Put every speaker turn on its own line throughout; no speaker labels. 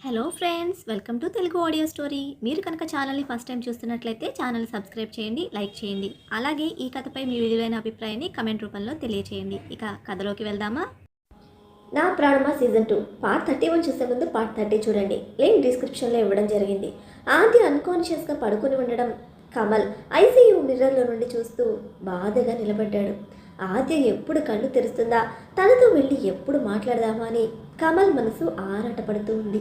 Hello friends, welcome to Telugu audio story. మీరు కనుక ఛానల్ని ఫస్ట్ టైం చూస్తున్నట్లయితే ఛానల్ సబ్స్క్రైబ్ చేయండి, లైక్ చేయండి. అలాగే ఈ కథపై మీ విలువైన అభిప్రాయాన్ని కమెంట్ రూపంలో తెలియచేయండి. ఇక కథలోకి వెళ్దామా?
నా ప్రాణమా సీజన్ 2 పార్ట్ 31 చూసే ముందు పార్ట్ 30 చూడండి. లింక్ డిస్క్రిప్షన్లో ఇవ్వడం జరిగింది. ఆది అన్కాన్షియస్గా పడుకుని ఉండడం కమల్ ఐసీయూ మిర్రర్లో నుండి చూస్తూ బాధగా నిలబడ్డాడు. ఆద్య ఎప్పుడు కళ్ళు తెరుస్తుందా, తనతో వెళ్ళి ఎప్పుడు మాట్లాడదామా అని కమల్ మనసు ఆరాటపడుతూ ఉంది.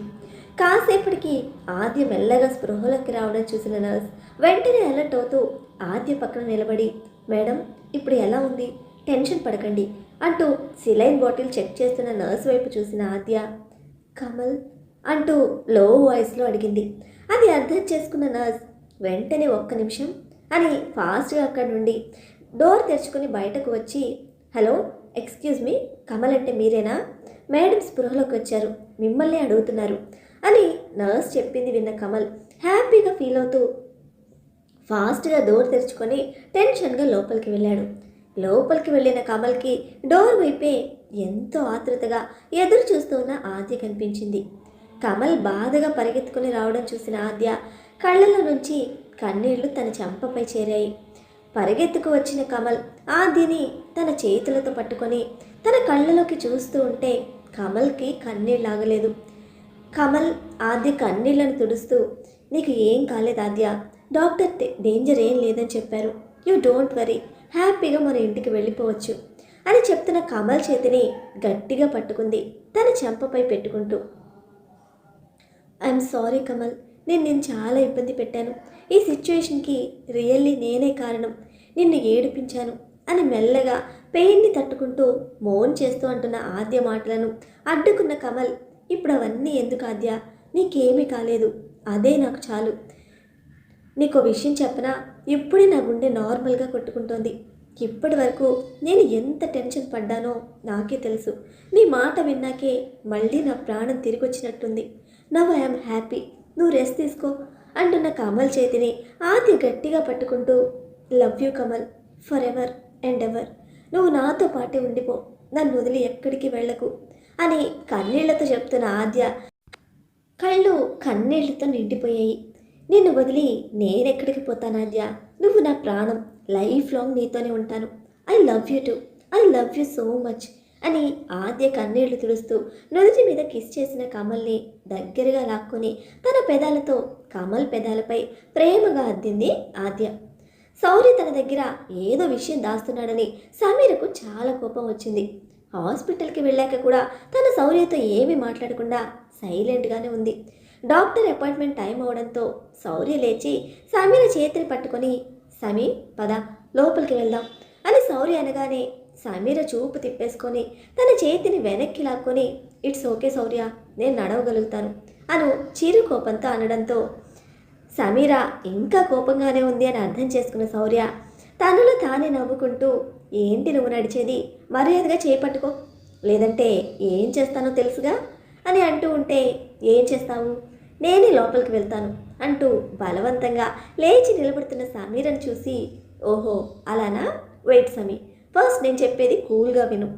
కాసేపటికి ఆద్య మెల్లగా స్పృహలోకి రావడం చూసిన నర్స్ వెంటనే అలర్ట్ అవుతూ ఆద్య పక్కన నిలబడి, మేడం ఇప్పుడు ఎలా ఉంది, టెన్షన్ పడకండి అంటూ సిలైన్ బాటిల్ చెక్ చేస్తున్న నర్స్ వైపు చూసిన ఆద్య, కమల్ అంటూ లో వాయిస్లో అడిగింది. అది అర్థం చేసుకున్న నర్స్ వెంటనే ఒక్క నిమిషం అని ఫాస్ట్గా అక్కడి నుండి డోర్ తెరుచుకొని బయటకు వచ్చి, హలో ఎక్స్క్యూజ్ మీ, కమల్ అంటే మీరేనా? మేడం స్పృహలోకి వచ్చారు, మిమ్మల్ని అడుగుతున్నారు అని నర్స్ చెప్పింది విన్న కమల్ హ్యాపీగా ఫీల్ అవుతూ ఫాస్ట్గా డోర్ తెరుచుకొని టెన్షన్గా లోపలికి వెళ్ళాడు. లోపలికి వెళ్ళిన కమల్కి డోర్ వైపే ఎంతో ఆతృతగా ఎదురు చూస్తూ ఉన్న ఆద్య కనిపించింది. కమల్ బాధగా పరిగెత్తుకుని రావడం చూసిన ఆద్య కళ్ళలో నుంచి కన్నీళ్లు తన చెంపపై చేరాయి. పరిగెత్తుకు వచ్చిన కమల్ ఆద్యని తన చేతులతో పట్టుకొని తన కళ్ళలోకి చూస్తూ ఉంటే కమల్కి కన్నీళ్ళు ఆగలేదు. కమల్ ఆద్య కన్నీళ్లను తుడుస్తూ, నీకు ఏం కాలేదు ఆద్య, డాక్టర్ డేంజర్ ఏం లేదని చెప్పారు, యూ డోంట్ వరీ, హ్యాపీగా మన ఇంటికి వెళ్ళిపోవచ్చు అని చెప్తున్న కమల్ చేతిని గట్టిగా పట్టుకుంది తన చెంపపై పెట్టుకుంటూ. ఐఎమ్ సారీ కమల్, నేను చాలా ఇబ్బంది పెట్టాను, ఈ సిచ్యువేషన్కి రియల్లీ నేనే కారణం, నిన్ను ఏడిపించాను అని మెల్లగా పెయిన్ని తట్టుకుంటూ మౌన్ చేస్తూ అంటున్న ఆద్య మాటలను అడ్డుకున్న కమల్, ఇప్పుడు అవన్నీ ఎందుకు ఆద్య, నీకేమీ కాలేదు, అదే నాకు చాలు. నీకో విషయం చెప్పనా, ఇప్పుడే నా గుండె నార్మల్గా కొట్టుకుంటోంది. ఇప్పటి వరకు నేను ఎంత టెన్షన్ పడ్డానో నాకే తెలుసు. నీ మాట విన్నాకే మళ్ళీ నా ప్రాణం తిరిగి వచ్చినట్టుంది. నవ్ ఐఎమ్ హ్యాపీ, నువ్వు రెస్ట్ తీసుకో అంటున్న కమల్ చేతిని ఆద్య గట్టిగా పట్టుకుంటూ, love you Kamal, for ever and ever, నువ్వు నాతో పాటే ఉండిపో, నన్ను వదిలి ఎక్కడికి వెళ్ళకు అని కన్నీళ్లతో చెప్తున్న ఆద్య కళ్ళు కన్నీళ్లతో నిండిపోయాయి. నిన్ను వదిలి నేనెక్కడికి పోతాను ఆద్య, నువ్వు నా ప్రాణం, లైఫ్ లాంగ్ నీతోనే ఉంటాను, I love you to, I love you so much అని ఆద్య కన్నీళ్లు తుడుస్తూ నుదుటి మీద కిస్ చేసిన కమల్ని దగ్గరగా లాక్కొని తన పెదాలతో కమల్ పెదాలపై ప్రేమగా అద్దింది ఆద్య. సౌర్య తన దగ్గర ఏదో విషయం దాస్తున్నాడని సమీరకు చాలా కోపం వచ్చింది. హాస్పిటల్కి వెళ్ళాక కూడా తన సౌర్యతో ఏమీ మాట్లాడకుండా సైలెంట్గానే ఉంది. డాక్టర్ అపాయింట్మెంట్ టైం అవడంతో సౌర్య లేచి సమీర చేతిని పట్టుకొని, సమీ పద లోపలికి వెళ్దాం అని సౌర్య అనగానే సమీర చూపు తిప్పేసుకొని తన చేతిని వెనక్కి లాక్కొని, ఇట్స్ ఓకే సౌర్య, నేను నడవగలుగుతాను అను చిరు కోపంతో అనడంతో సమీర ఇంకా కోపంగానే ఉంది అని అర్థం చేసుకున్న సౌర్య తనలో తానే నవ్వుకుంటూ, ఏంటి నువ్వు నడిచేది, మర్యాదగా చేపట్టుకో, లేదంటే ఏం చేస్తానో తెలుసుగా అని అంటూ ఉంటే, ఏం చేస్తావు, నేనే లోపలికి వెళ్తాను అంటూ బలవంతంగా లేచి నిలబడుతున్న సమీరను చూసి, ఓహో అలానా, వెయిట్ సమీ, ఫస్ట్ నేను చెప్పేది కూల్గా విను.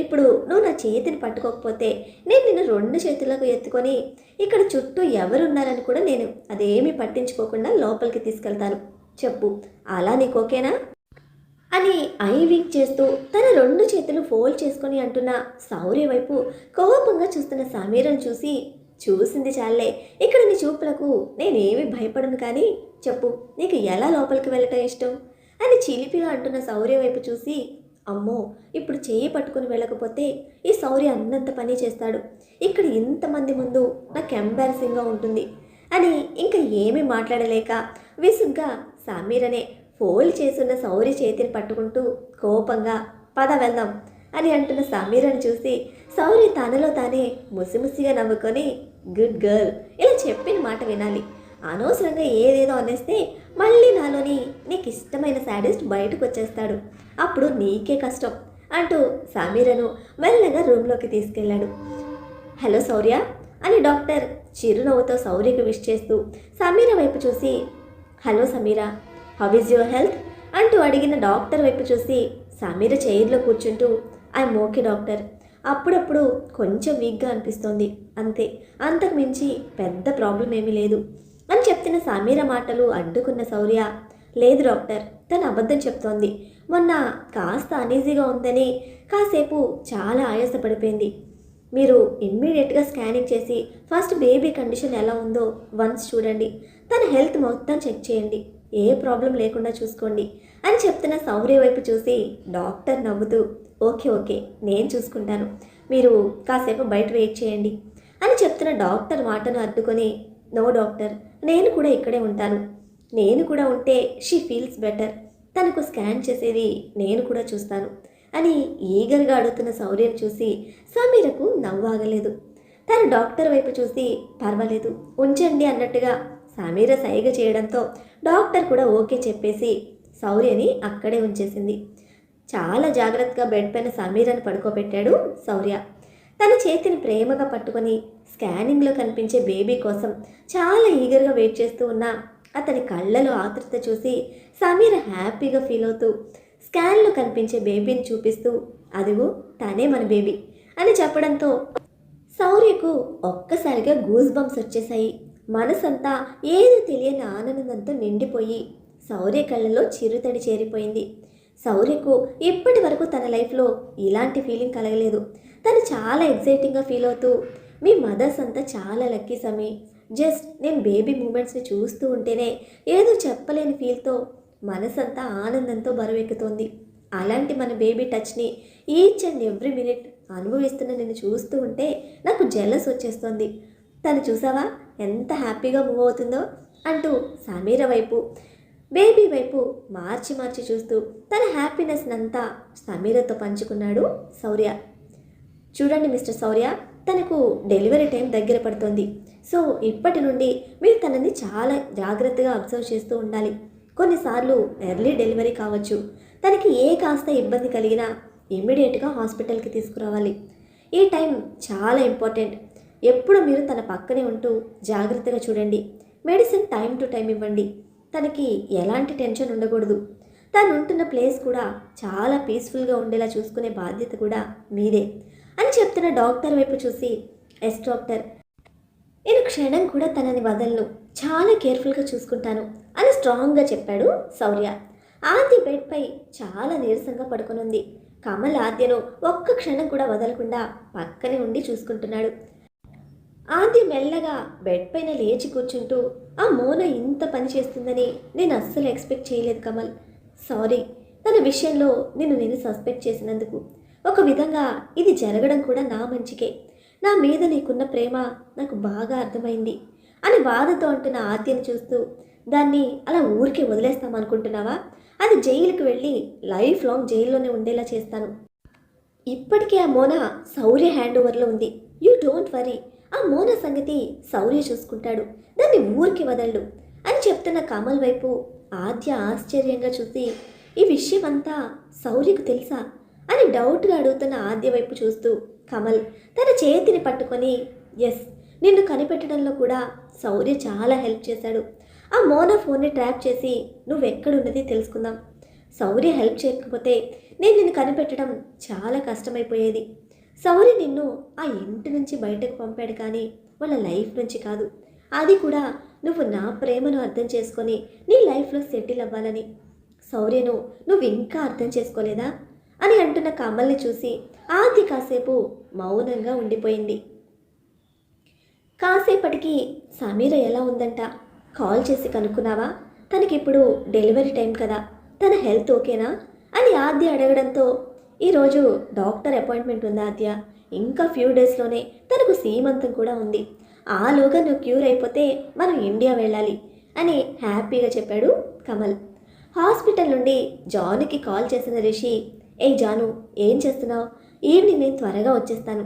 ఇప్పుడు నువ్వు నా చేతిని పట్టుకోకపోతే నేను నిన్ను 2 చేతులకు ఎత్తుకొని ఇక్కడ చుట్టూ ఎవరున్నారని కూడా నేను అదేమీ పట్టించుకోకుండా లోపలికి తీసుకెళ్తాను, చెప్పు, అలా నీకు ఓకేనా అని ఐ వింక్ చేస్తూ తన 2 చేతులు ఫోల్డ్ చేసుకొని అంటున్న సౌర్య వైపు కోపంగా చూస్తున్న సమీరను చూసి, చూసింది చాలే, ఇక్కడ నీ చూపులకు నేనేమి భయపడను, కానీ చెప్పు, నీకు ఎలా లోపలికి వెళ్ళటం ఇష్టం అని చిలిపిగా అంటున్న సౌర్య వైపు చూసి, అమ్మో ఇప్పుడు చేయి పట్టుకుని వెళ్ళకపోతే ఈ సౌర్య అన్నంత పని చేస్తాడు, ఇక్కడ ఇంతమంది ముందు నాకు ఎంబారసింగ్గా ఉంటుంది అని ఇంకా ఏమీ మాట్లాడలేక విసుగ్గా సమీరనే ఫోల్డ్ చేస్తున్న సౌర్య చేతిని పట్టుకుంటూ కోపంగా పద వెళ్దాం అని అంటున్న సమీరను చూసి సౌర్య తనలో తానే ముసిముసిగా నవ్వుకొని, గుడ్ గర్ల్, ఇలా చెప్పిన మాట వినాలి, అనవసరంగా ఏదేదో అనేస్తే మళ్ళీ నాలోని నీకు ఇష్టమైన శాడిస్ట్ బయటకు వచ్చేస్తాడు, అప్పుడు నీకే కష్టం అంటూ సమీరను మెల్లగా రూమ్లోకి తీసుకెళ్ళాడు. హలో సౌర్య అని డాక్టర్ చిరునవ్వుతో సౌర్యకు విష్ చేస్తూ సమీర వైపు చూసి, hello Sameera, how is your health అంటూ అడిగిన డాక్టర్ వైపు చూసి సమీర చైర్లో కూర్చుంటూ, ఐఎమ్ ఓకే డాక్టర్, అప్పుడప్పుడు కొంచెం వీక్గా అనిపిస్తోంది, అంతే, అంతకు మించి పెద్ద ప్రాబ్లం ఏమీ లేదు అని చెప్తున్న సమీర మాటలు అడ్డుకున్న శౌర్య, లేదు డాక్టర్, తను అబద్ధం చెప్తోంది. మొన్న కాస్త అనీజీగా ఉందని కాసేపు చాలా ఆయాసపడిపోయింది. మీరు ఇమ్మీడియట్గా స్కానింగ్ చేసి ఫస్ట్ బేబీ కండిషన్ ఎలా ఉందో వన్స్ చూడండి, తన హెల్త్ మొత్తం చెక్ చేయండి, ఏ ప్రాబ్లం లేకుండా చూసుకోండి అని చెప్తున్న శౌర్య వైపు చూసి డాక్టర్ నవ్వుతూ, ఓకే ఓకే, నేను చూసుకుంటాను, మీరు కాసేపు బయట వెయిట్ చేయండి అని చెప్తున్న డాక్టర్ మాటను అడ్డుకొని, నో డాక్టర్, నేను కూడా ఇక్కడే ఉంటాను, నేను కూడా ఉంటే షీ ఫీల్స్ బెటర్, తనకు స్కాన్ చేసేది నేను కూడా చూస్తాను అని ఈగర్గా అడుగుతున్న శౌర్యను చూసి సమీరకు నవ్వాగలేదు. తను డాక్టర్ వైపు చూసి, పర్వాలేదు ఉంచండి అన్నట్టుగా సమీర సైగ చేయడంతో డాక్టర్ కూడా ఓకే చెప్పేసి శౌర్యని అక్కడే ఉంచేసింది. చాలా జాగ్రత్తగా బెడ్ పైన సమీరను పడుకోబెట్టాడు శౌర్య. తన చేతిని ప్రేమగా పట్టుకొని స్కానింగ్లో కనిపించే బేబీ కోసం చాలా ఈగర్గా వెయిట్ చేస్తూ ఉన్న అతని కళ్ళలో ఆతృత చూసి సమీర హ్యాపీగా ఫీల్ అవుతూ స్కాన్లో కనిపించే బేబీని చూపిస్తూ, అదిగో తనే మన బేబీ అని చెప్పడంతో శౌర్యకు ఒక్కసారిగా గూస్ బంప్స్ వచ్చేశాయి. మనసంతా ఏదో తెలియని ఆనందంతో నిండిపోయి శౌర్య కళ్ళలో చిరుతడి చేరిపోయింది. శౌర్యకు ఇప్పటి వరకు తన లైఫ్లో ఇలాంటి ఫీలింగ్ కలగలేదు. తను చాలా ఎగ్జైటింగ్గా ఫీల్ అవుతూ, మీ మదర్స్ అంతా చాలా లక్కీ సమీ, జస్ట్ నేను బేబీ మూమెంట్స్ని చూస్తూ ఉంటేనే ఏదో చెప్పలేని ఫీల్తో మనసంతా ఆనందంతో బరువెక్కుతోంది. అలాంటి మన బేబీ టచ్ని ఈచ్ అండ్ ఎవ్రీ మినిట్ అనుభవిస్తున్న నేను చూస్తూ ఉంటే నాకు జెలస్ వచ్చేస్తుంది. తను చూసావా ఎంత హ్యాపీగా మూవ్ అవుతుందో అంటూ సమీర వైపు బేబీ వైపు మార్చి మార్చి చూస్తూ తన హ్యాపీనెస్ని అంతా సమీరతో పంచుకున్నాడు శౌర్య. చూడండి మిస్టర్ శౌర్య, తనకు డెలివరీ టైం దగ్గర పడుతుంది. సో ఇప్పటి నుండి మీరు తనని చాలా జాగ్రత్తగా అబ్జర్వ్ చేస్తూ ఉండాలి. కొన్నిసార్లు ఎర్లీ డెలివరీ కావచ్చు. తనకి ఏ కాస్త ఇబ్బంది కలిగినా ఇమ్మీడియట్గా హాస్పిటల్కి తీసుకురావాలి. ఈ టైం చాలా ఇంపార్టెంట్. ఎప్పుడు మీరు తన పక్కనే ఉంటూ జాగ్రత్తగా చూడండి. మెడిసిన్ టైం టు టైం ఇవ్వండి. తనకి ఎలాంటి టెన్షన్ ఉండకూడదు. తను ఉంటున్న ప్లేస్ కూడా చాలా పీస్ఫుల్గా ఉండేలా చూసుకునే బాధ్యత కూడా మీదే అని చెప్తున్న డాక్టర్ వైపు చూసి, ఎస్ డాక్టర్, నేను క్షణం కూడా తనని వదలను, చాలా కేర్ఫుల్గా చూసుకుంటాను అని స్ట్రాంగ్గా చెప్పాడు శౌర్య. ఆద్య బెడ్పై చాలా నీరసంగా పడుకొనుంది. కమల్ ఆద్యను ఒక్క క్షణం కూడా వదలకుండా పక్కనే ఉండి చూసుకుంటున్నాడు. ఆద్య మెల్లగా బెడ్ పైన లేచి కూర్చుంటూ, ఆ మోన ఇంత పని చేస్తుందని నేను అస్సలు ఎక్స్పెక్ట్ చేయలేదు కమల్. సారీ, తన విషయంలో నేను సస్పెక్ట్ చేసినందుకు. ఒక విధంగా ఇది జరగడం కూడా నా మంచికే. నా మీద నీకున్న ప్రేమ నాకు బాగా అర్థమైంది అని బాధతో అంటున్న ఆద్యను చూస్తూ, దాన్ని అలా ఊరికే వదిలేస్తామనుకుంటున్నావా? అది జైలుకి వెళ్ళి లైఫ్ లాంగ్ జైల్లోనే ఉండేలా చేస్తాను. ఇప్పటికే ఆ మోన శౌర్య హ్యాండ్ ఓవర్లో ఉంది. యూ డోంట్ వరీ, ఆ మోన సంగతి శౌర్య చూసుకుంటాడు, దాన్ని ఊరికి వదలడు అని చెప్తున్న కమల్ వైపు ఆద్య ఆశ్చర్యంగా చూసి, ఈ విషయం అంతా శౌర్యకు తెలుసా అని డౌట్గా అడుగుతున్న ఆద్య వైపు చూస్తూ కమల్ తన చేతిని పట్టుకొని, ఎస్, నిన్ను కనిపెట్టడంలో కూడా శౌర్య చాలా హెల్ప్ చేశాడు. ఆ మోనా ఫోన్ని ట్రాప్ చేసి నువ్వెక్కడున్నది తెలుసుకుందాం. శౌర్య హెల్ప్ చేయకపోతే నేను నిన్ను కనిపెట్టడం చాలా కష్టమైపోయేది. శౌర్య నిన్ను ఆ ఇంటి నుంచి బయటకు పంపాడు, కానీ వాళ్ళ లైఫ్ నుంచి కాదు. అది కూడా నువ్వు నా ప్రేమను అర్థం చేసుకొని నీ లైఫ్లో సెటిల్ అవ్వాలని. శౌర్యను నువ్వు ఇంకా అర్థం చేసుకోలేదా అని అంటున్న కమల్ని చూసి ఆది కాసేపు మౌనంగా ఉండిపోయింది. కాసేపటికి సమీర ఎలా ఉందంట, కాల్ చేసి కనుక్కున్నావా? తనకిప్పుడు డెలివరీ టైం కదా, తన హెల్త్ ఓకేనా అని ఆద్య అడగడంతో, ఈరోజు డాక్టర్ అపాయింట్మెంట్ ఉంది ఆద్య, ఇంకా ఫ్యూ డేస్లోనే తనకు సీమంతం కూడా ఉంది, ఆలోగా నువ్వు క్యూర్ అయిపోతే మనం ఇండియా వెళ్ళాలి అని హ్యాపీగా చెప్పాడు కమల్. హాస్పిటల్ నుండి జానుకి కాల్ చేసిన రిషి, ఏ జాను, ఏం చేస్తున్నావు? ఈవినింగ్ నేను త్వరగా వచ్చేస్తాను,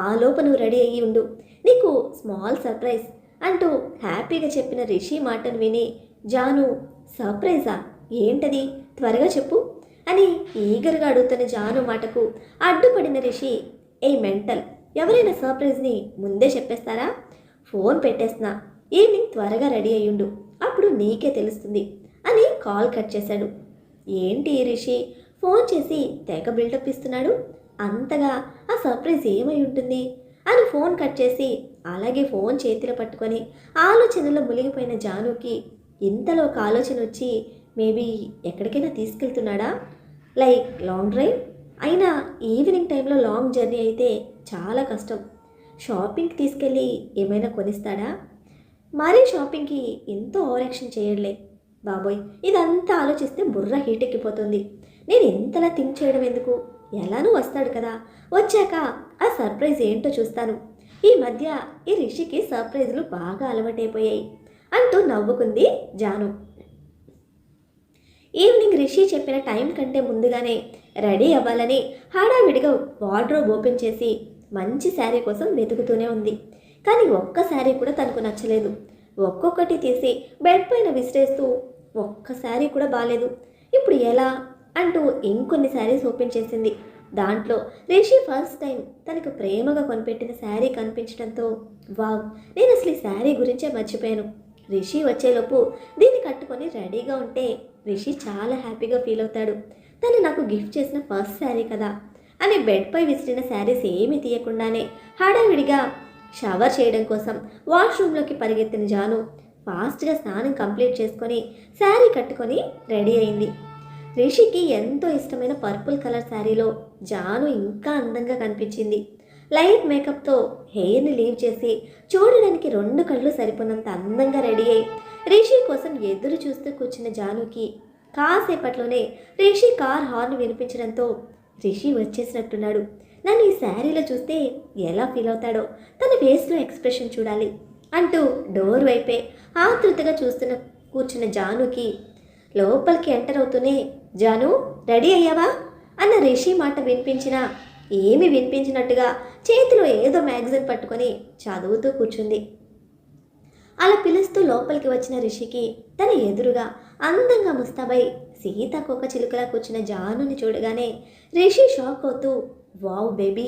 ఆ లోపు నువ్వు రెడీ అయ్యి ఉండు, నీకు స్మాల్ సర్ప్రైజ్ అంటూ హ్యాపీగా చెప్పిన రిషి మాటను విని జాను, సర్ప్రైజా? ఏంటది, త్వరగా చెప్పు అని ఈగర్గా అడుగుతున్న జాను మాటకు అడ్డుపడిన రిషి, ఏ మెంటల్, ఎవరైనా సర్ప్రైజ్ని ముందే చెప్పేస్తారా? ఫోన్ పెట్టేస్తున్నా, ఈవినింగ్ త్వరగా రెడీ అయ్యుండు, అప్పుడు నీకే తెలుస్తుంది అని కాల్ కట్ చేశాడు. ఏంటి రిషి ఫోన్ చేసి తెగ బిల్డప్ ఇస్తున్నాడు? అంతగా ఆ సర్ప్రైజ్ ఏమై ఉంటుంది అని ఫోన్ కట్ చేసి అలాగే ఫోన్ చేతిలో పట్టుకొని ఆలోచనలో మునిగిపోయిన జానుకి ఇంతలో ఒక ఆలోచన వచ్చి మేబీ ఎక్కడికైనా తీసుకెళ్తున్నాడా, లైక్ లాంగ్ డ్రైవ్. అయినా ఈవినింగ్ టైంలో లాంగ్ జర్నీ అయితే చాలా కష్టం. షాపింగ్కి తీసుకెళ్ళి ఏమైనా కొనిస్తాడా? మరీ షాపింగ్కి ఎంతో ఓవరాక్షన్ చేయడలే బాబోయ్. ఇదంతా ఆలోచిస్తే బుర్ర హీట్ ఎక్కిపోతుంది. నేను ఎంతలా థింక్ చేయడం ఎందుకు, ఎలానూ వస్తాడు కదా, వచ్చాక ఆ సర్ప్రైజ్ ఏంటో చూస్తాను. ఈ మధ్య ఈ రిషికి సర్ప్రైజ్లు బాగా అలవాటైపోయాయి అంటూ నవ్వుకుంది జాను. ఈవినింగ్ రిషి చెప్పిన టైం కంటే ముందుగానే రెడీ అవ్వాలని హడావిడిగా వార్డ్రోబ్ ఓపెన్ చేసి మంచి శారీ కోసం వెతుకుతూనే ఉంది. కానీ ఒక్క శారీ కూడా తనకు నచ్చలేదు. ఒక్కొక్కటి తీసి బెడ్ పైన విసిరేస్తూ ఒక్క శారీ కూడా బాలేదు. ఇప్పుడు ఎలా అంటూ ఇంకొన్ని శారీస్ ఓపెన్ చేసింది. దాంట్లో రిషి ఫస్ట్ టైం తనకు ప్రేమగా కొనిపెట్టిన శారీ కనిపించడంతో వావ్, నేను అసలు ఈ శారీ గురించే మర్చిపోయాను. రిషి వచ్చేలోపు దీన్ని కట్టుకొని రెడీగా ఉంటే రిషి చాలా హ్యాపీగా ఫీల్ అవుతాడు. తను నాకు గిఫ్ట్ చేసిన ఫస్ట్ శారీ కదా అని బెడ్పై విసిరిన శారీస్ ఏమీ తీయకుండానే హడావిడిగా షవర్ చేయడం కోసం వాష్రూమ్లోకి పరిగెత్తిన జాను ఫాస్ట్గా స్నానం కంప్లీట్ చేసుకొని శారీ కట్టుకొని రెడీ అయింది. రిషికి ఎంతో ఇష్టమైన పర్పుల్ కలర్ శారీలో జాను ఇంకా అందంగా కనిపించింది. లైట్ మేకప్తో హెయిర్ని లీవ్ చేసి చూడడానికి 2 కళ్ళు సరిపోనంత అందంగా రెడీ అయి రిషి కోసం ఎదురు చూస్తూ కూర్చున్న జానుకి కాసేపట్లోనే రిషి కార్ హార్న్ వినిపించడంతో రిషి వచ్చేసినట్టున్నాడు. నన్ను ఈ శారీలో చూస్తే ఎలా ఫీల్ అవుతాడో తన ఫేస్లో ఎక్స్ప్రెషన్ చూడాలి అంటూ డోర్ వైపే ఆతృతగా కూర్చున్న జానుకి లోపలికి ఎంటర్ అవుతూనే జాను రెడీ అయ్యావా అన్న రిషి మాట వినిపించినా ఏమీ వినిపించినట్టుగా చేతిలో ఏదో మ్యాగజైన్ పట్టుకొని చదువుతూ కూర్చుంది. అలా పిలుస్తూ లోపలికి వచ్చిన రిషికి తన ఎదురుగా అందంగా ముస్తాబై సీతాకోక చిలుకలా కూర్చున్న జానుని చూడగానే రిషి షాక్ అవుతూ వావ్ బేబీ,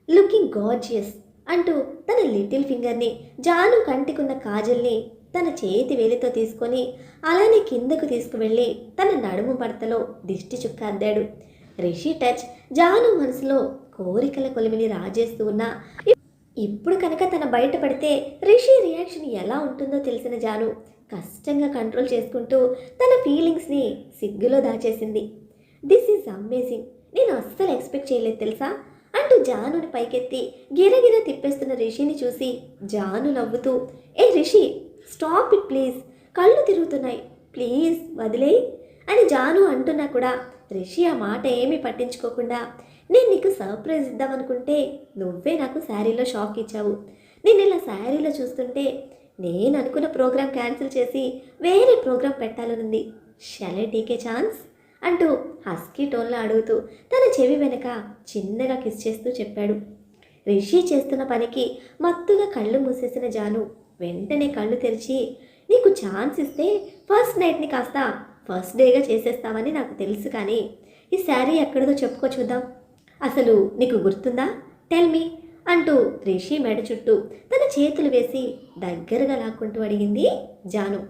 లుకింగ్ గార్జియస్ అంటూ తన లిటిల్ ఫింగర్ని జాను కంటికున్న కాజల్ని తన చేతి వేలితో తీసుకొని అలానే కిందకు తీసుకువెళ్ళి తన నడుము పడతలో దిష్టి చుక్క అద్దాడు. రిషి టచ్ జాను మనసులో కోరికల కొలిమిని రాజేస్తూ ఉన్నా ఇప్పుడు కనుక తన బయటపడితే రిషి రియాక్షన్ ఎలా ఉంటుందో తెలిసిన జాను కష్టంగా కంట్రోల్ చేసుకుంటూ తన ఫీలింగ్స్ని సిగ్గులో దాచేసింది. దిస్ ఈజ్ అమేజింగ్, నేను అస్సలు ఎక్స్పెక్ట్ చేయలేదు తెలుసా అంటూ జానుని పైకెత్తి గిరగిర తిప్పేస్తున్న రిషిని చూసి జాను నవ్వుతూ ఏ రిషి స్టాప్ ఇట్ ప్లీజ్, కళ్ళు తిరుగుతున్నాయి, ప్లీజ్ వదిలేయి అని జాను అంటున్నా కూడా రిషి ఆ మాట ఏమీ పట్టించుకోకుండా నేను నీకు సర్ప్రైజ్ ఇద్దామనుకుంటే నువ్వే నాకు శారీలో షాక్ ఇచ్చావు. నేను ఇలా శారీలో చూస్తుంటే నేను అనుకున్న ప్రోగ్రాం క్యాన్సిల్ చేసి వేరే ప్రోగ్రాం పెట్టాలనుంది. Shall I take a chance అంటూ హస్కీ టోన్లో అడుగుతూ తన చెవి వెనక చిన్నగా కిస్ చేస్తూ చెప్పాడు. రిషి చేస్తున్న పనికి మత్తుగా కళ్ళు మూసేసిన జాను వెంటనే కళ్ళు తెరిచి నీకు ఛాన్స్ ఇస్తే ఫస్ట్ నైట్ని కాస్త ఫస్ట్ డేగా చేసేస్తామని నాకు తెలుసు, కానీ ఈ శారీ ఎక్కడిదో చెప్పుకో చూద్దాం, అసలు నీకు గుర్తుందా, టెల్ మీ అంటూ రిషి మెడ చుట్టూ తన చేతులు వేసి దగ్గరగా లాక్కుంటూ అడిగింది జాను.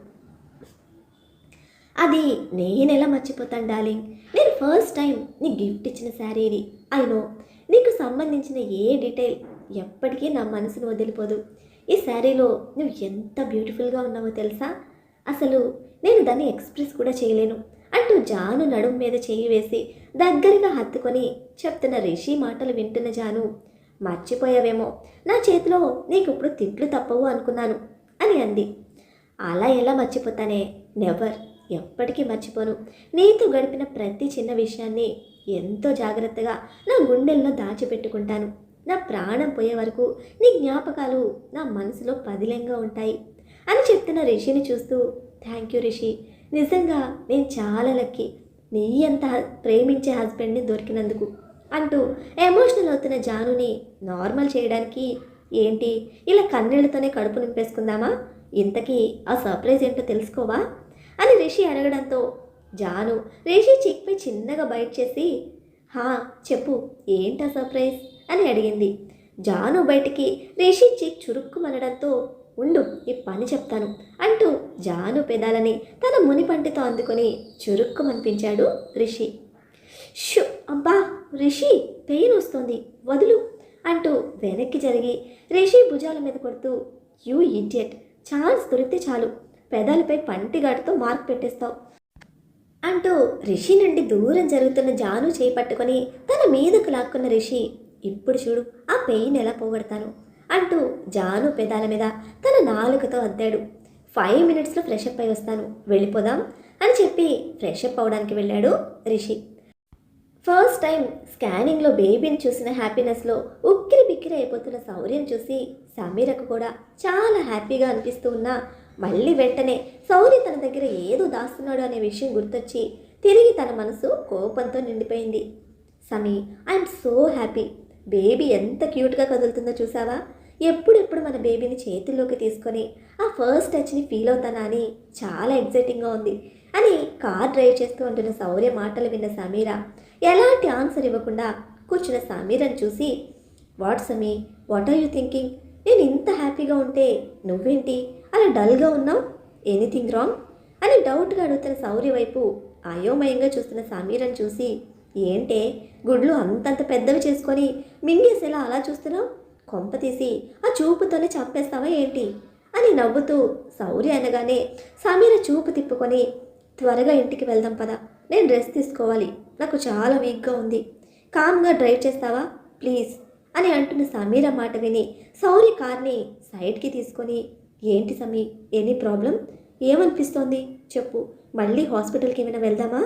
అది నేనెలా మర్చిపోతాను డార్లింగ్, నేను ఫస్ట్ టైం నీకు గిఫ్ట్ ఇచ్చిన శారీ ఇది. అయినో నీకు సంబంధించిన ఏ డీటెయిల్ ఎప్పటికీ నా మనసును వదిలిపోదు. ఈ శారీలో నువ్వు ఎంత బ్యూటిఫుల్గా ఉన్నావో తెలుసా, అసలు నేను దాన్ని ఎక్స్ప్రెస్ కూడా చేయలేను అంటూ జాను నడుము మీద చేయి వేసి దగ్గరగా హత్తుకొని చెప్తున్న రిషి మాటలు వింటున్న జాను మర్చిపోయావేమో, నా చేతిలో నీకు ఇప్పుడు తిట్లు తప్పవు అనుకున్నాను అని అంది. అలా ఎలా మర్చిపోతానే, నెవర్, ఎప్పటికీ మర్చిపోను. నీతో గడిపిన ప్రతి చిన్న విషయాన్ని ఎంతో జాగ్రత్తగా నా గుండెల్లో దాచిపెట్టుకుంటాను. నా ప్రాణం పోయే వరకు నీ జ్ఞాపకాలు నా మనసులో పదిలంగా ఉంటాయి అని చెప్తున్న రిషిని చూస్తూ థ్యాంక్ యూ రిషి, నిజంగా నేను చాలా లక్కీ నీ అంత ప్రేమించే హస్బెండ్ని దొరికినందుకు అంటూ ఎమోషనల్ అవుతున్న జానుని నార్మల్ చేయడానికి ఏంటి ఇలా కన్నీళ్లతోనే కడుపు నింపేసుకుందామా, ఇంతకీ ఆ సర్ప్రైజ్ ఏంటో తెలుసుకోవా అని రిషి అడగడంతో జాను రిషి చిక్పై చిన్నగా బైట్ చేసి హా చెప్పు ఏంటా సర్ప్రైజ్ అని అడిగింది. జాను బయటికి రిషి చిక్ చురుక్కుమనడంతో ఉండు ఈ పని చెప్తాను అంటూ జాను పెదాలని తన మునిపంటితో అందుకొని చురుక్కుమనిపించాడు రిషి. షూ అబ్బా రిషి, పెయిన్ వస్తుంది, వదులు అంటూ వెనక్కి జరిగి రిషి భుజాల మీద కొడుతూ, యూ ఇడియట్, ఛాన్స్ దొరికితే చాలు పెదాలపై పంటిగాటుతో మార్క్ పెట్టేస్తావు అంటూ రిషి నుండి దూరం జరుగుతున్న జాను చేయి పట్టుకొని తన మీదకు లాక్కున్న రిషి, ఇప్పుడు చూడు ఆ పెయిన్ ఎలా పోగొడతాను అంటూ జాను పెదాల మీద తన నాలుకతో అద్దాడు. 5 మినిట్స్లో ఫ్రెషప్ అయి వస్తాను, వెళ్ళిపోదాం అని చెప్పి ఫ్రెషప్ అవడానికి వెళ్ళాడు రిషి. ఫస్ట్ టైం స్కానింగ్లో బేబీని చూసిన హ్యాపీనెస్లో ఉక్కిరి బిక్కిరి అయిపోతున్న శౌర్యం చూసి సమీరకు కూడా చాలా హ్యాపీగా అనిపిస్తూ ఉన్నా మళ్ళీ వెంటనే శౌర్య తన దగ్గర ఏదో దాస్తున్నాడు అనే విషయం గుర్తొచ్చి తిరిగి తన మనసు కోపంతో నిండిపోయింది. సమీ, ఐఎమ్ సో హ్యాపీ. బేబీ ఎంత క్యూట్గా కదులుతుందో చూసావా? ఎప్పుడెప్పుడు మన బేబీని చేతుల్లోకి తీసుకొని ఆ ఫస్ట్ టచ్ని ఫీల్ అవుతానా అని చాలా ఎగ్జైటింగ్గా ఉంది అని కార్ డ్రైవ్ చేస్తూ ఉంటున్న శౌర్య మాటలు విన్న సమీర ఎలాంటి ఆన్సర్ ఇవ్వకుండా కూర్చున్న సమీరని చూసి, what Sami, what are you thinking? నేను ఇంత హ్యాపీగా ఉంటే నువ్వేంటి అలా డల్గా ఉన్నావు? ఎనీథింగ్ రాంగ్ అని డౌట్గా అడుగుతున్న శౌర్య వైపు అయోమయంగా చూస్తున్న సమీరని చూసి, ఏంటే గుడ్లు అంతంత పెద్దవి చేసుకొని మింగేసేలా అలా చూస్తున్నావు? కొంప తీసి ఆ చూపుతోనే చంపేస్తావా ఏంటి అని నవ్వుతూ శౌర్య అనగానే సమీర చూపు తిప్పుకొని, త్వరగా ఇంటికి వెళ్దాం పద, నేను రెస్ట్ తీసుకోవాలి, నాకు చాలా వీక్గా ఉంది, కామ్గా డ్రైవ్ చేస్తావా ప్లీజ్ అని అంటున్న సమీర మాట విని శౌర్య కార్ని సైడ్కి తీసుకొని, ఏంటి సమీ, ఎనీ ప్రాబ్లం? ఏమనిపిస్తోంది చెప్పు, మళ్ళీ హాస్పిటల్కి ఏమైనా వెళ్దామా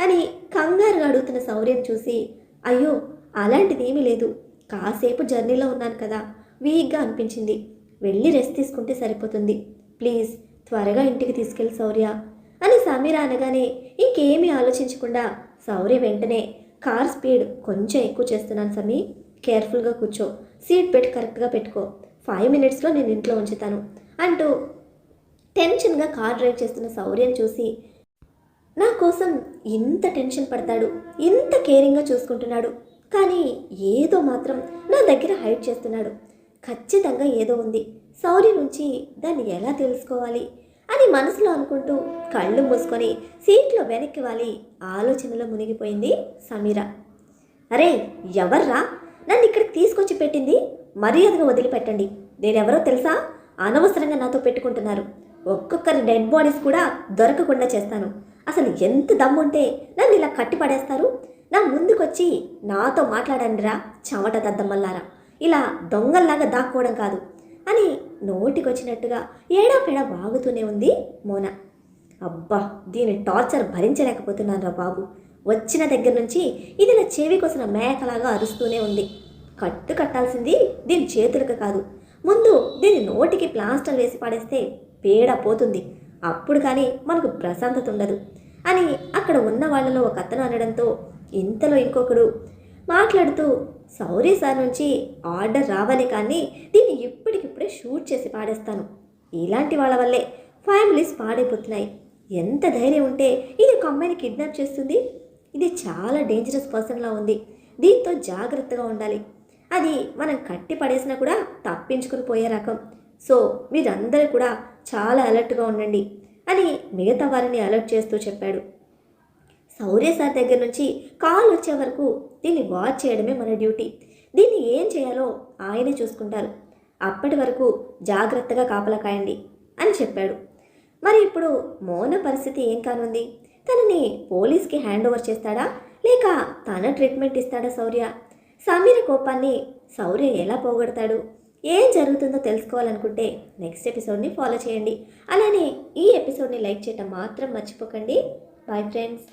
అని కంగారుగా అడుగుతున్న శౌర్యం చూసి, అయ్యో అలాంటిదేమీ లేదు, కాసేపు జర్నీలో ఉన్నాను కదా, వీక్గా అనిపించింది, వెళ్ళి రెస్ట్ తీసుకుంటే సరిపోతుంది, ప్లీజ్ త్వరగా ఇంటికి తీసుకెళ్ళి శౌర్య అని సమీర అనగానే ఇంకేమీ ఆలోచించకుండా శౌర్య వెంటనే, కార్ స్పీడ్ కొంచెం ఎక్కువ చేస్తున్నాను సమీ, కేర్ఫుల్గా కూర్చో, సీట్ బెల్ట్ కరెక్ట్గా పెట్టుకో, 5 మినిట్స్లో నేను ఇంట్లో ఉంచుతాను అంటూ టెన్షన్గా కార్ డ్రైవ్ చేస్తున్న శౌర్యం చూసి, నా కోసం ఇంత టెన్షన్ పడతాడు, ఇంత కేరింగ్గా చూసుకుంటున్నాడు, కానీ ఏదో మాత్రం నా దగ్గర హైడ్ చేస్తున్నాడు, ఖచ్చితంగా ఏదో ఉంది, శౌర్య నుంచి దాన్ని ఎలా తెలుసుకోవాలి అని మనసులో అనుకుంటూ కళ్ళు మూసుకొని సీట్లో వెనక్కి వాలి ఆలోచనలో మునిగిపోయింది సమీర. అరే ఎవర్రా నన్ను ఇక్కడికి తీసుకొచ్చి పెట్టింది? మర్యాదగా వదిలిపెట్టండి, నేనెవరో తెలుసా? అనవసరంగా నాతో పెట్టుకుంటున్నారు, ఒక్కొక్కరి డెడ్ బాడీస్ కూడా దొరకకుండా చేస్తాను, అసలు ఎంత దమ్ముంటే నన్ను ఇలా కట్టి పడేస్తారు? నా ముందుకొచ్చి నాతో మాట్లాడండిరా చెమట దద్దమ్మల్లారా, ఇలా దొంగల్లాగా దాక్కోవడం కాదు అని నోటికొచ్చినట్టుగా ఏడాపెడా వాగుతూనే ఉంది మోన. అబ్బా దీని టార్చర్ భరించలేకపోతున్నాను రా బాబు, వచ్చిన దగ్గర నుంచి ఇది నా చెవి కోసిన మేకలాగా అరుస్తూనే ఉంది, కట్టాల్సింది దీని చేతులకు కాదు, ముందు దీని నోటికి ప్లాస్టర్ వేసి పడేస్తే పేడ పోతుంది, అప్పుడు కానీ మనకు ప్రశాంతత ఉండదు అని అక్కడ ఉన్న వాళ్ళలో ఒక అతను అనడంతో ఇంతలో ఇంకొకడు మాట్లాడుతూ, శౌర్య సార్ నుంచి ఆర్డర్ రావాలి కానీ దీన్ని ఇప్పటికిప్పుడే షూట్ చేసి పాడేస్తాను, ఇలాంటి వాళ్ళ వల్లే ఫ్యామిలీస్ పాడైపోతున్నాయి, ఎంత ధైర్యం ఉంటే ఇది ఒక అమ్మాయిని కిడ్నాప్ చేస్తుంది? ఇది చాలా డేంజరస్ పర్సన్లా ఉంది, దీంతో జాగ్రత్తగా ఉండాలి, అది మనం కట్టి పడేసినా కూడా తప్పించుకుని పోయే రకం, సో మీరందరూ కూడా చాలా అలర్ట్గా ఉండండి అని మిగతా వారిని అలర్ట్ చేస్తూ చెప్పాడు. శౌర్య సార్ దగ్గర నుంచి కాల్ వచ్చే వరకు దీన్ని వాచ్ చేయడమే మన డ్యూటీ, దీన్ని ఏం చేయాలో ఆయనే చూసుకుంటారు, అప్పటి వరకు జాగ్రత్తగా కాపలా కాయండి అని చెప్పాడు. మరి ఇప్పుడు మోన పరిస్థితి ఏం కానుంది? తనని పోలీస్కి హ్యాండ్ ఓవర్ చేస్తాడా లేక తన ట్రీట్మెంట్ ఇస్తాడా శౌర్య? సమీర కోపాన్ని శౌర్య ఎలా పోగొడతాడు? ఏం జరుగుతుందో తెలుసుకోవాలనుకుంటే నెక్స్ట్ ఎపిసోడ్ని ఫాలో చేయండి. అలానే ఈ ఎపిసోడ్ని లైక్ చేయటం మాత్రం మర్చిపోకండి. Bye friends.